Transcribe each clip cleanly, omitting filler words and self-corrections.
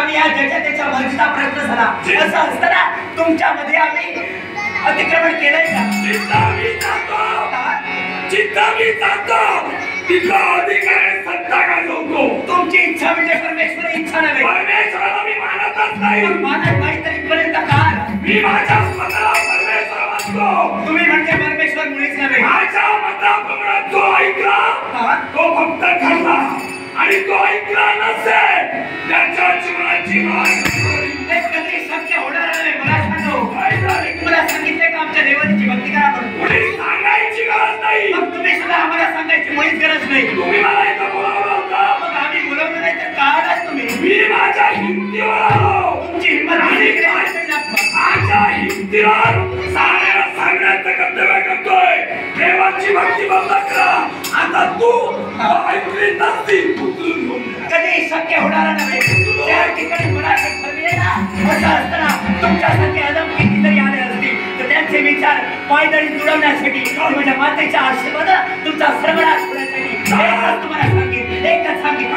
आम्ही या त्याच्या मर्जीचा प्रश्न झाला असं असताना तुमच्यामध्ये आम्ही अतिक्रमण केलंय का? जिथं जातो तिथं अधिकार सत्ता गाजवतो. तुमची इच्छा म्हणजे परमेश्वर इच्छा नव्हे. परमेश्वराला मी मानतच नाही. मानत नाही तर इथपर्यंत का? मी माझ्या स्वतःला परमेश्वर मानतो. तुम्ही म्हणते परमेश्वर मुळीच नव्हे. माझ्या मताप्रमाणे जो ऐकला तो फक्त ठरला आणि तो ऐकला नसेल त्याच्या जीवनाची कधी शक्य होणार नाही. मला सांगतो मला सांगितले का आमच्या देवाची भक्ती करा म्हणून. कोणी सांगायची गरज नाही. मग तुम्ही सुद्धा आम्हाला सांगायची मुळीच गरज नाही. तुम्ही मला इथं बोलावलं होतं. मग आम्ही बोलवलं नाही तर का आलात तुम्ही? मी माझ्या हिमतीवर आलो. तुमची हिंमत माझ्या हिमतीवर साऱ्याला सांगण्याचं कर्तव्य करतोय. देवाची भक्ती बंद करा. आता तू ऐकली नसती उचलून घेऊन कधी शक्य होणार नव्हे. त्या ठिकाणी मला ठरले ना असं असताना तुमच्यासारखे अदम कितीतरी आले असतील तर त्यांचे विचार पायदळी तुडवण्यासाठी माझ्या मातेच्या आशीर्वाद तुमचा सर्वनाश होण्यासाठी एकच तुम्हाला सांगेन. एकच सांगेन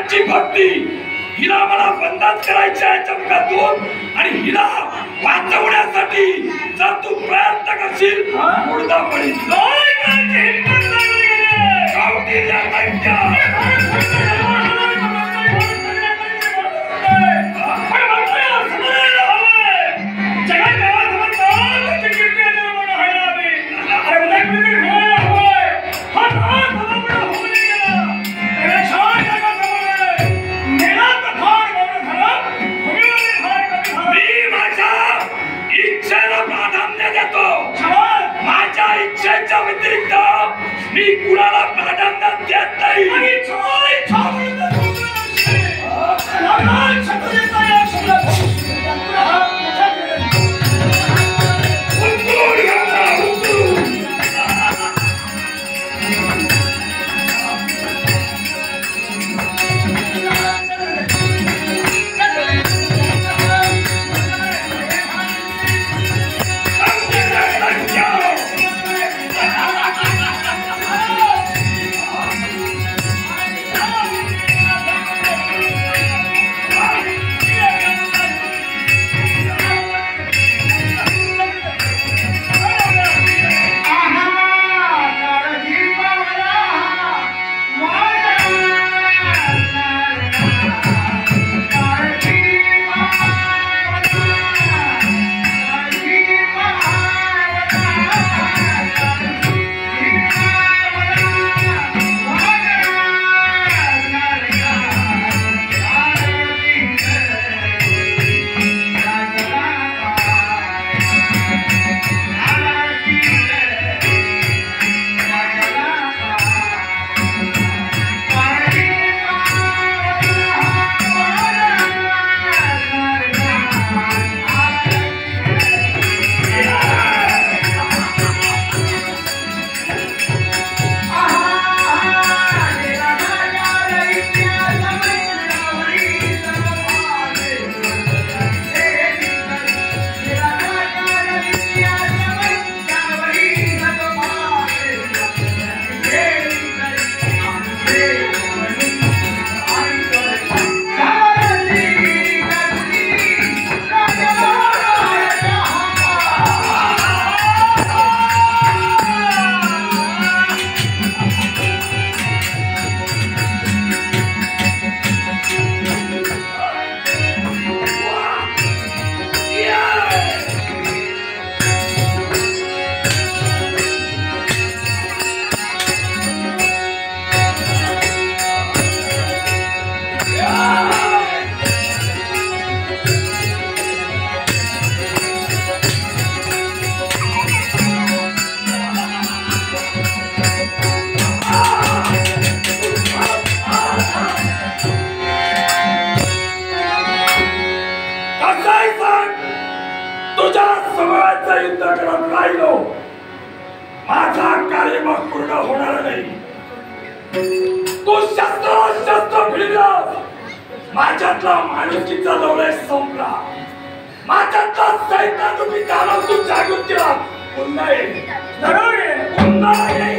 गावाची भक्ती हिला मला बंधन करायची आहे चमकातून आणि हिला वाचवण्यासाठी जर तू प्रयत्न करशील मुर्दा पडील. माझ्या मी कुणाला प्राधान्य देत नाही. माझा कार्य मग पूर्ण होणार नाही. तू शस्त्र भिडलास, माझ्यातला माणुसकीचा लढाई संपला. माझ्यातला सैतान रूपी दानव तू जागृत केला. पुन्हा ये, पुन्हा ये.